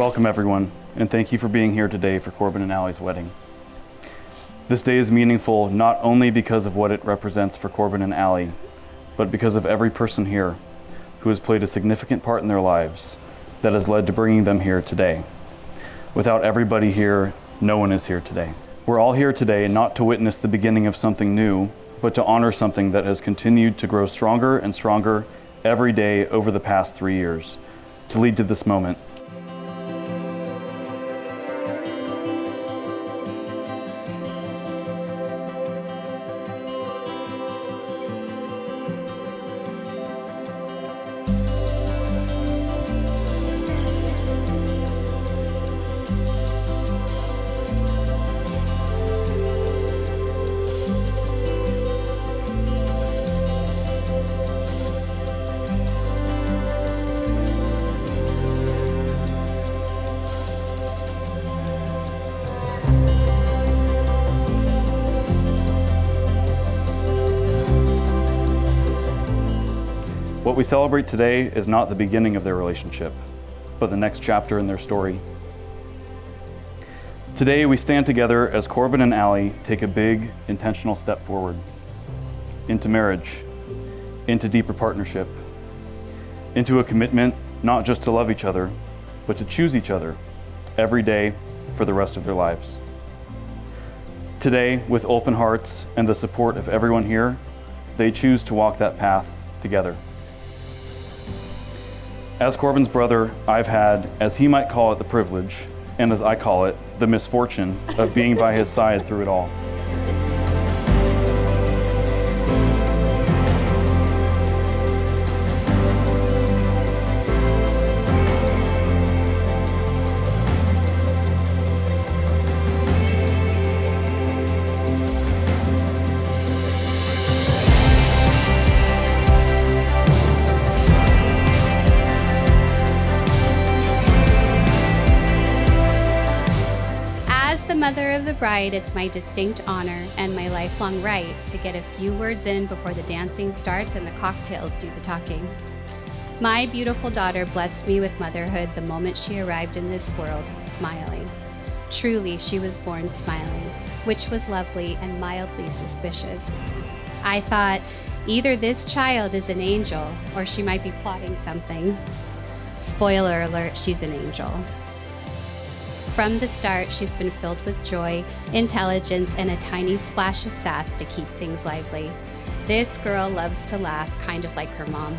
Welcome everyone, and thank you for being here today for Corbin and Allie's wedding. This day is meaningful not only because of what it represents for Corbin and Allie, but because of every person here who has played a significant part in their lives that has led to bringing them here today. Without everybody here, no one is here today. We're all here today not to witness the beginning of something new, but to honor something that has continued to grow stronger and stronger every day over the past 3 years, to lead to this moment. What we celebrate today is not the beginning of their relationship, but the next chapter in their story. Today we stand together as Corbin and Allie take a big, intentional step forward into marriage, into deeper partnership, into a commitment not just to love each other, but to choose each other every day for the rest of their lives. Today, with open hearts and the support of everyone here, they choose to walk that path together. As Corbin's brother, I've had, as he might call it, the privilege, and as I call it, the misfortune of being by his side through it all. As the mother of the bride, it's my distinct honor and my lifelong right to get a few words in before the dancing starts and the cocktails do the talking. My beautiful daughter blessed me with motherhood the moment she arrived in this world, smiling. Truly, she was born smiling, which was lovely and mildly suspicious. I thought, either this child is an angel or she might be plotting something. Spoiler alert, she's an angel. From the start, she's been filled with joy, intelligence, and a tiny splash of sass to keep things lively. This girl loves to laugh, kind of like her mom.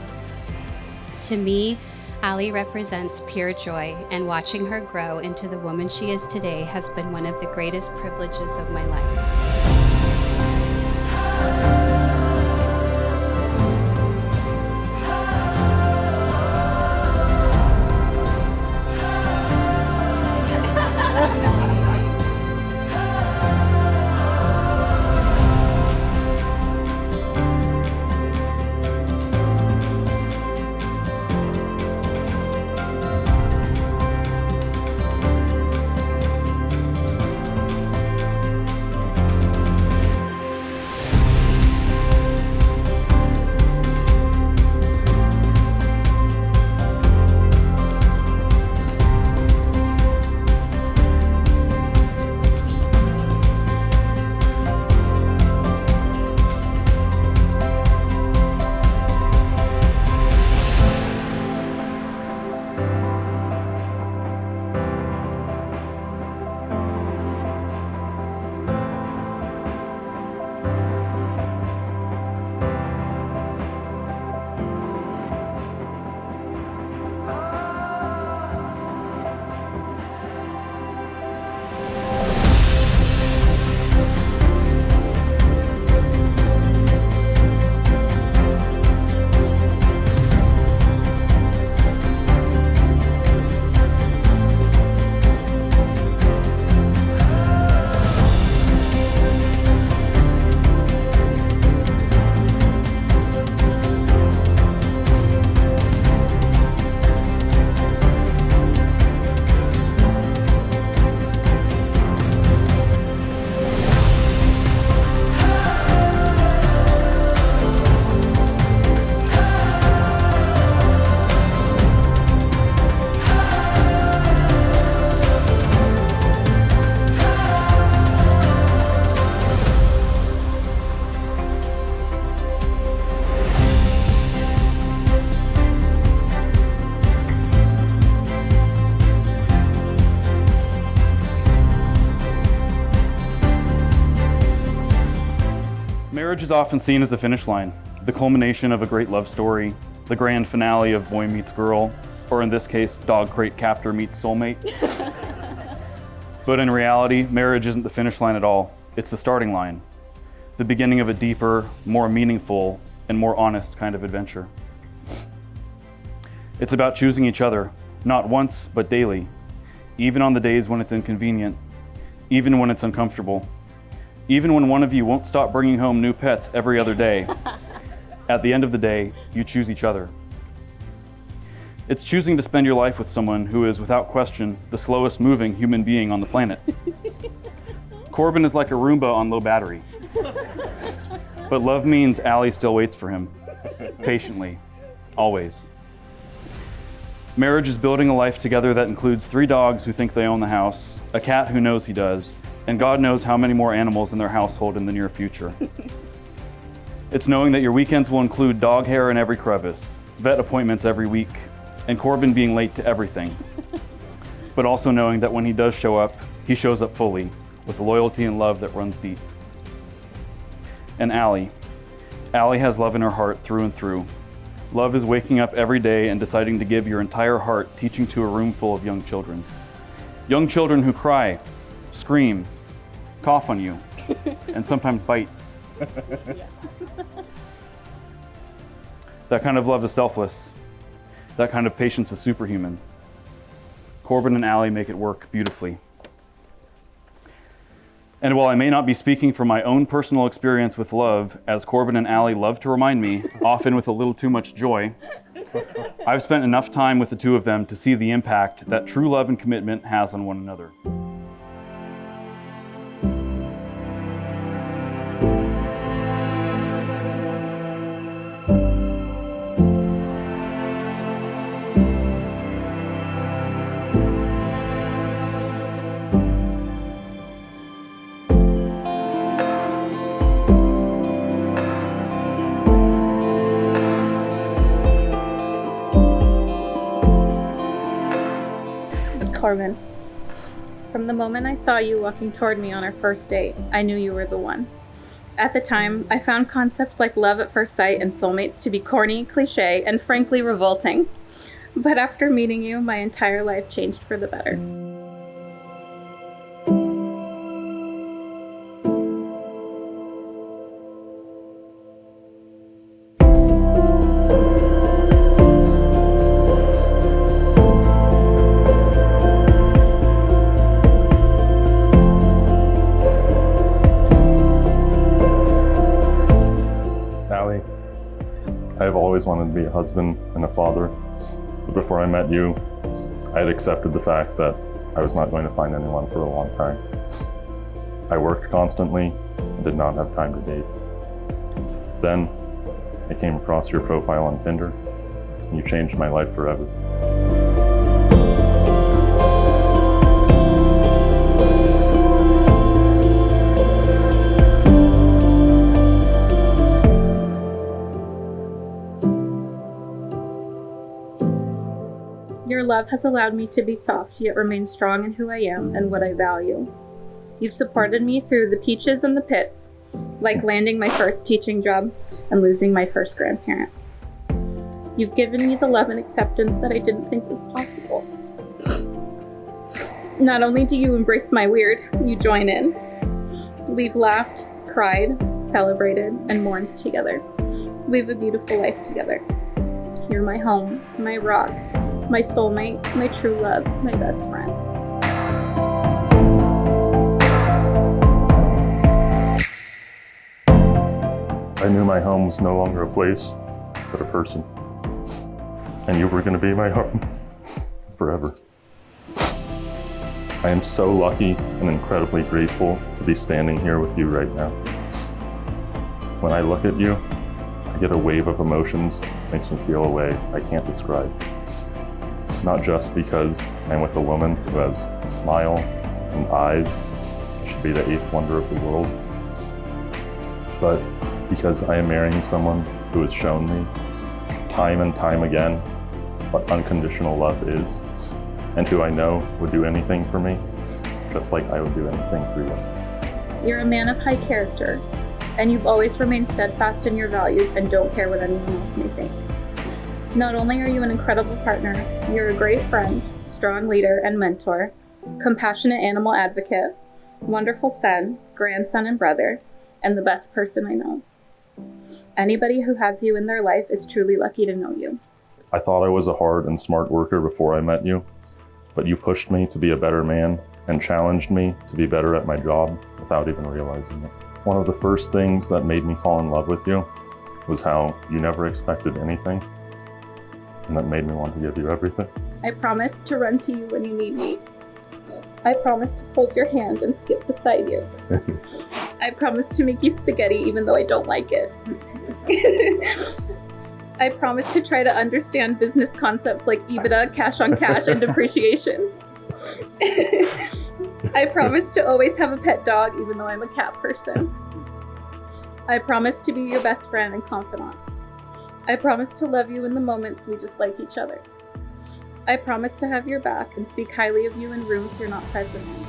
To me, Allie represents pure joy, and watching her grow into the woman she is today has been one of the greatest privileges of my life. Marriage is often seen as the finish line, the culmination of a great love story, the grand finale of boy meets girl, or in this case, dog crate captor meets soulmate. But in reality, marriage isn't the finish line at all. It's the starting line, the beginning of a deeper, more meaningful, and more honest kind of adventure. It's about choosing each other, not once, but daily, even on the days when it's inconvenient, even when it's uncomfortable, even when one of you won't stop bringing home new pets every other day. At the end of the day, you choose each other. It's choosing to spend your life with someone who is, without question, the slowest moving human being on the planet. Corbin is like a Roomba on low battery. But love means Allie still waits for him, patiently, always. Marriage is building a life together that includes 3 dogs who think they own the house, a cat who knows he does, and God knows how many more animals in their household in the near future. It's knowing that your weekends will include dog hair in every crevice, vet appointments every week, and Corbin being late to everything. But also knowing that when he does show up, he shows up fully, with loyalty and love that runs deep. And Allie has love in her heart through and through. Love is waking up every day and deciding to give your entire heart teaching to a room full of young children. Young children who cry, scream, cough on you, and sometimes bite. That kind of love is selfless. That kind of patience is superhuman. Corbin and Allie make it work beautifully. And while I may not be speaking from my own personal experience with love, as Corbin and Allie love to remind me, often with a little too much joy, I've spent enough time with the two of them to see the impact that true love and commitment has on one another. Corbin, from the moment I saw you walking toward me on our first date, I knew you were the one. At the time, I found concepts like love at first sight and soulmates to be corny, cliche, and frankly revolting. But after meeting you, my entire life changed for the better. I've always wanted to be a husband and a father, but before I met you, I had accepted the fact that I was not going to find anyone for a long time. I worked constantly and did not have time to date. Then I came across your profile on Tinder, and you changed my life forever. Your love has allowed me to be soft, yet remain strong in who I am and what I value. You've supported me through the peaches and the pits, like landing my first teaching job and losing my first grandparent. You've given me the love and acceptance that I didn't think was possible. Not only do you embrace my weird, you join in. We've laughed, cried, celebrated, and mourned together. We have a beautiful life together. You're my home, my rock, my soulmate, my true love, my best friend. I knew my home was no longer a place, but a person. And you were going to be my home forever. I am so lucky and incredibly grateful to be standing here with you right now. When I look at you, I get a wave of emotions that makes me feel a way I can't describe. Not just because I'm with a woman who has a smile and eyes, should be the 8th wonder of the world, but because I am marrying someone who has shown me time and time again what unconditional love is, and who I know would do anything for me, just like I would do anything for you. You're a man of high character, and you've always remained steadfast in your values and don't care what anyone else may think. Not only are you an incredible partner, you're a great friend, strong leader and mentor, compassionate animal advocate, wonderful son, grandson, and brother, and the best person I know. Anybody who has you in their life is truly lucky to know you. I thought I was a hard and smart worker before I met you, but you pushed me to be a better man and challenged me to be better at my job without even realizing it. One of the first things that made me fall in love with you was how you never expected anything, and that made me want to give you everything. I promise to run to you when you need me. I promise to hold your hand and skip beside you. I promise to make you spaghetti even though I don't like it. I promise to try to understand business concepts like EBITDA, cash on cash, and depreciation. I promise to always have a pet dog even though I'm a cat person. I promise to be your best friend and confidant. I promise to love you in the moments we just like each other. I promise to have your back and speak highly of you in rooms you're not present in.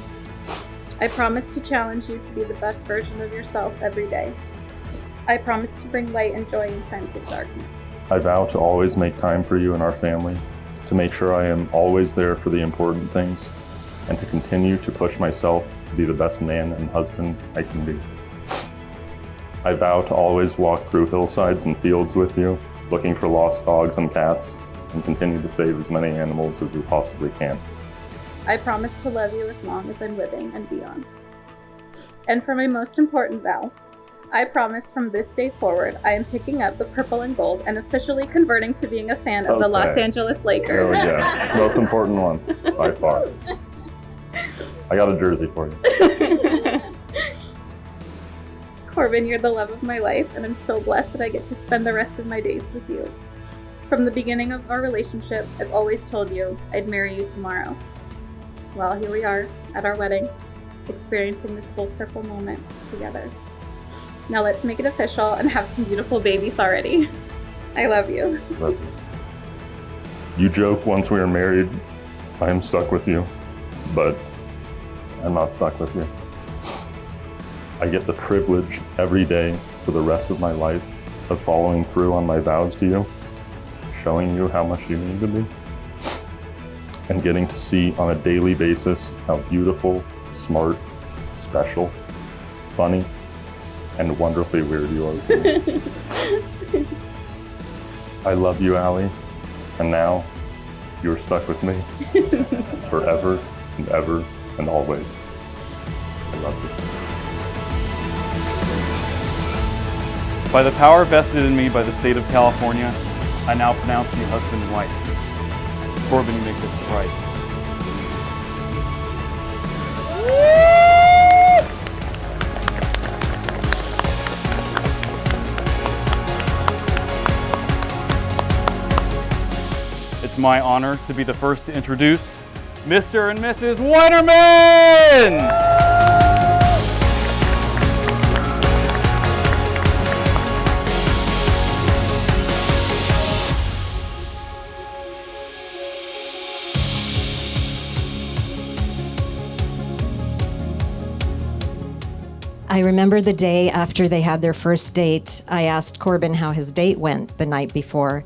I promise to challenge you to be the best version of yourself every day. I promise to bring light and joy in times of darkness. I vow to always make time for you and our family, to make sure I am always there for the important things, and to continue to push myself to be the best man and husband I can be. I vow to always walk through hillsides and fields with you, looking for lost dogs and cats, and continue to save as many animals as we possibly can. I promise to love you as long as I'm living and beyond. And for my most important vow, I promise from this day forward, I am picking up the purple and gold and officially converting to being a fan of the Los Angeles Lakers. There we go. Most important one, by far. I got a jersey for you. Corbin, you're the love of my life, and I'm so blessed that I get to spend the rest of my days with you. From the beginning of our relationship, I've always told you I'd marry you tomorrow. Well, here we are at our wedding, experiencing this full circle moment together. Now let's make it official and have some beautiful babies already. I love you. Love you. You joke once we are married, I am stuck with you, but I'm not stuck with you. I get the privilege every day for the rest of my life of following through on my vows to you, showing you how much you mean to me, and getting to see on a daily basis how beautiful, smart, special, funny, and wonderfully weird you are to me. I love you, Allie, and now you're stuck with me forever and ever and always. I love you. By the power vested in me by the state of California, I now pronounce you husband and wife. Corbin, you make this right. It's my honor to be the first to introduce Mr. and Mrs. Weinerman! I remember the day after they had their first date, I asked Corbin how his date went the night before,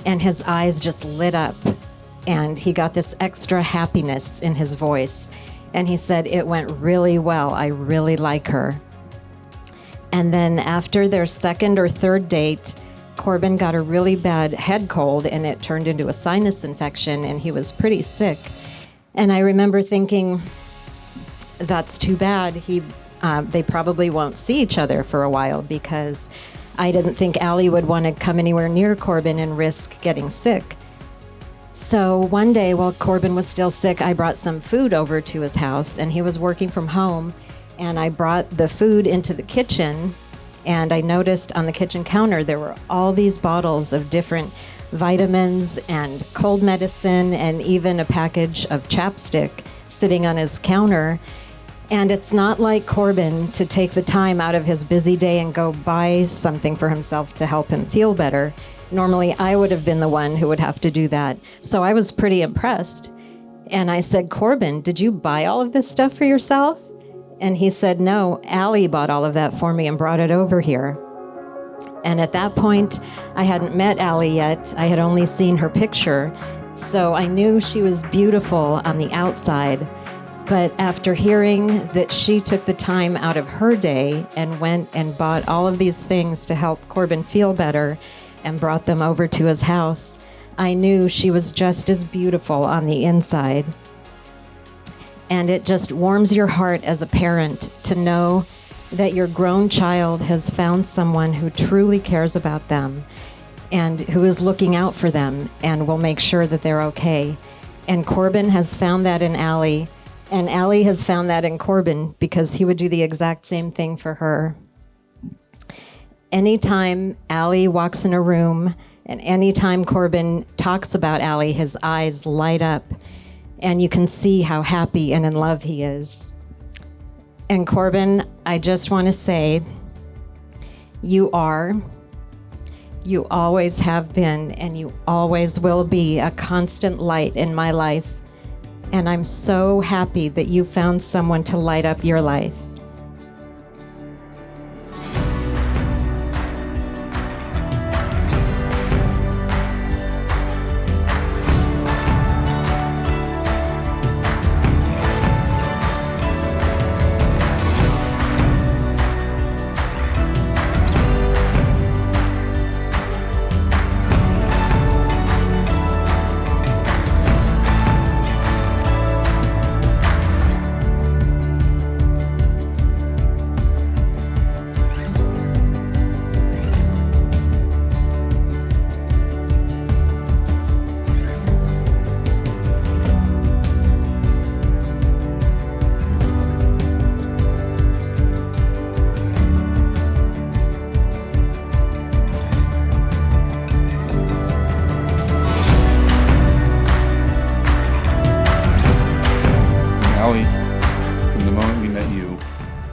and his eyes just lit up, and he got this extra happiness in his voice, and he said, "It went really well. I really like her." And then after their second or third date, Corbin got a really bad head cold, and it turned into a sinus infection, and he was pretty sick. And I remember thinking, that's too bad. They probably won't see each other for a while, because I didn't think Allie would want to come anywhere near Corbin and risk getting sick. So one day while Corbin was still sick, I brought some food over to his house, and he was working from home, and I brought the food into the kitchen, and I noticed on the kitchen counter there were all these bottles of different vitamins and cold medicine and even a package of chapstick sitting on his counter. And it's not like Corbin to take the time out of his busy day and go buy something for himself to help him feel better. Normally, I would have been the one who would have to do that. So I was pretty impressed. And I said, "Corbin, did you buy all of this stuff for yourself?" And he said, no, Allie bought all of that for me and brought it over here. And at that point, I hadn't met Allie yet. I had only seen her picture. So I knew she was beautiful on the outside. But after hearing that she took the time out of her day and went and bought all of these things to help Corbin feel better and brought them over to his house, I knew she was just as beautiful on the inside. And it just warms your heart as a parent to know that your grown child has found someone who truly cares about them and who is looking out for them and will make sure that they're okay. And Corbin has found that in Allie, and Allie has found that in Corbin because he would do the exact same thing for her. Anytime Allie walks in a room and anytime Corbin talks about Allie, his eyes light up and you can see how happy and in love he is. And Corbin, I just want to say, you always have been, and you always will be a constant light in my life. And I'm so happy that you found someone to light up your life.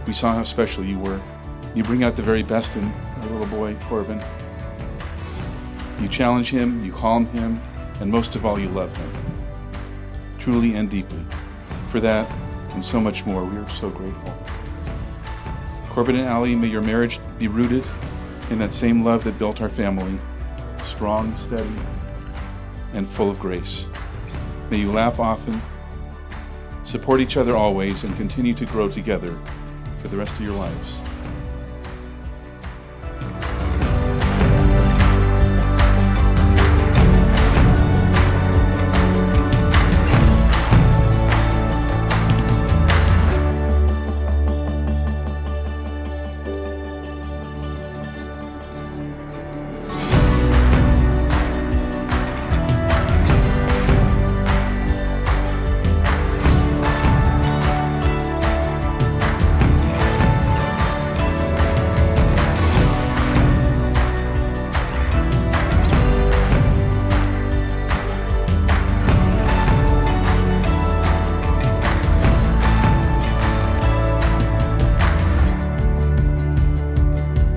We saw how special you were. You bring out the very best in our little boy, Corbin. You challenge him, you calm him, and most of all, you love him. Truly and deeply. For that, and so much more, we are so grateful. Corbin and Allie, may your marriage be rooted in that same love that built our family, strong, steady, and full of grace. May you laugh often, support each other always, and continue to grow together for the rest of your lives.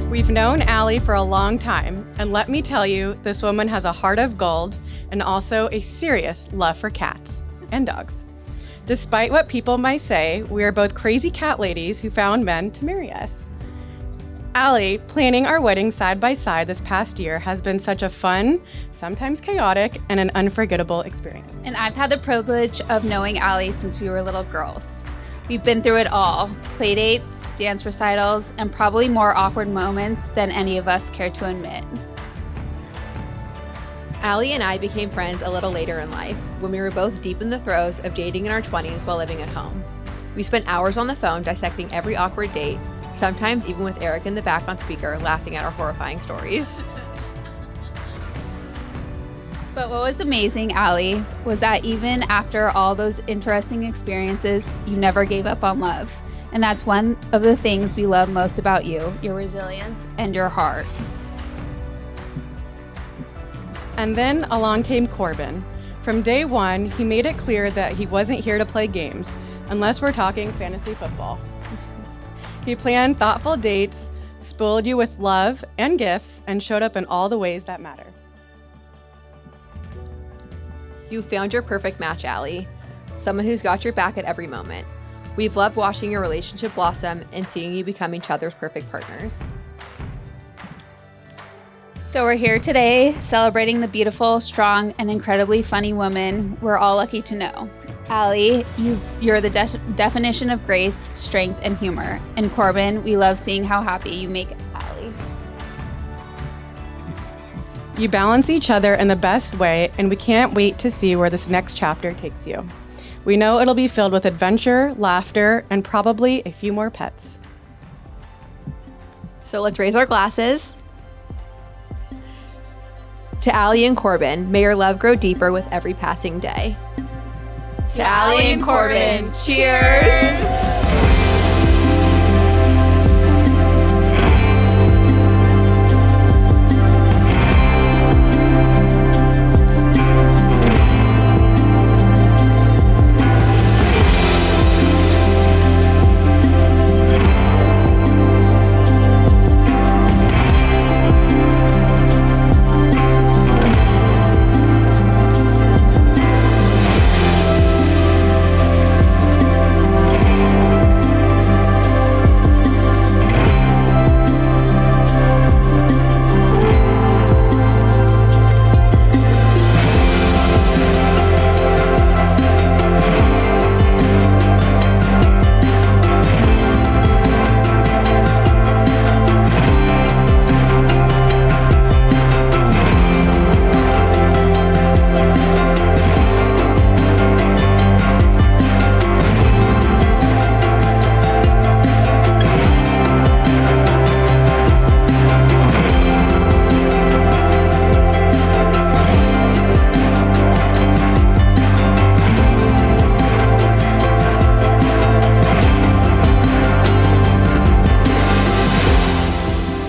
We've known Allie for a long time, and let me tell you, this woman has a heart of gold and also a serious love for cats and dogs. Despite what people might say, we are both crazy cat ladies who found men to marry us. Allie, planning our wedding side by side this past year has been such a fun, sometimes chaotic, and an unforgettable experience. And I've had the privilege of knowing Allie since we were little girls. We've been through it all, play dates, dance recitals, and probably more awkward moments than any of us care to admit. Allie and I became friends a little later in life, when we were both deep in the throes of dating in our 20s while living at home. We spent hours on the phone dissecting every awkward date, sometimes even with Eric in the back on speaker laughing at our horrifying stories. But what was amazing, Allie, was that even after all those interesting experiences, you never gave up on love. And that's one of the things we love most about you, your resilience and your heart. And then along came Corbin. From day one, he made it clear that he wasn't here to play games, unless we're talking fantasy football. He planned thoughtful dates, spoiled you with love and gifts, and showed up in all the ways that matter. You found your perfect match, Allie. Someone who's got your back at every moment. We've loved watching your relationship blossom and seeing you become each other's perfect partners. So we're here today celebrating the beautiful, strong, and incredibly funny woman we're all lucky to know. Allie, you're the definition of grace, strength, and humor. And Corbin, we love seeing how happy you make Allie. You balance each other in the best way, and we can't wait to see where this next chapter takes you. We know it'll be filled with adventure, laughter, and probably a few more pets. So let's raise our glasses. To Allie and Corbin, may your love grow deeper with every passing day. To Allie and Corbin, cheers!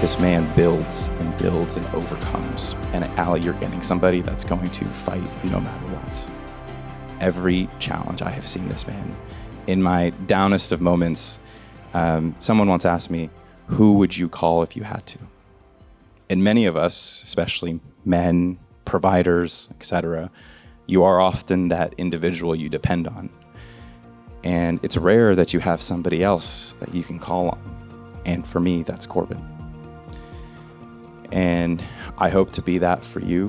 This man builds and builds and overcomes. And Allie, you're getting somebody that's going to fight no matter what. Every challenge I have seen this man. In my downest of moments, someone once asked me, who would you call if you had to? And many of us, especially men, providers, etc., you are often that individual you depend on. And it's rare that you have somebody else that you can call on. And for me, that's Corbin. And I hope to be that for you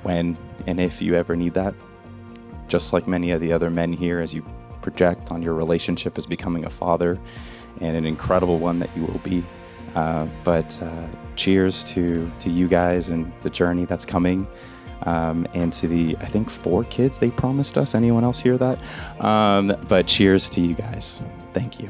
when and if you ever need that. Just like many of the other men here, as you project on your relationship as becoming a father, and an incredible one that you will be. But cheers to you guys and the journey that's coming. And to the, I think, 4 kids they promised us. Anyone else hear that? But cheers to you guys. Thank you.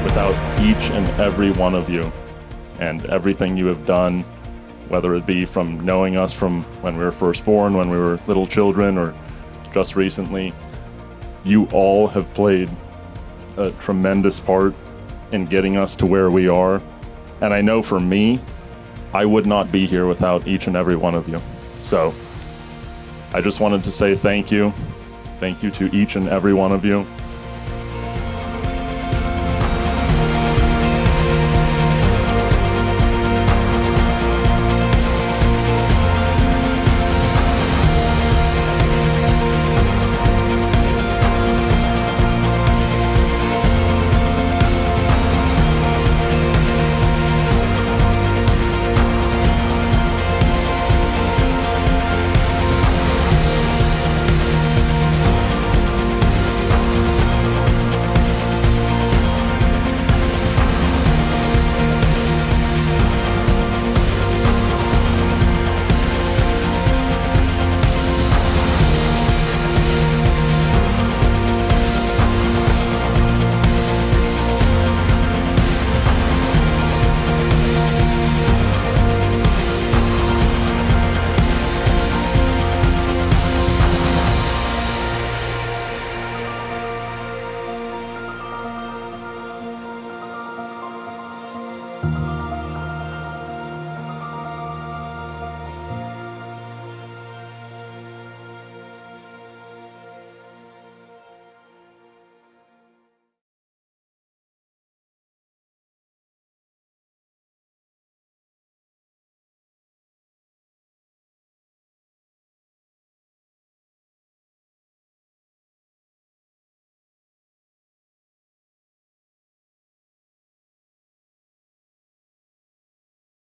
Without each and every one of you and everything you have done, whether it be from knowing us from when we were first born, when we were little children, or just recently, you all have played a tremendous part in getting us to where we are. And I know for me, I would not be here without each and every one of you. So I just wanted to say thank you. Thank you to each and every one of you. you.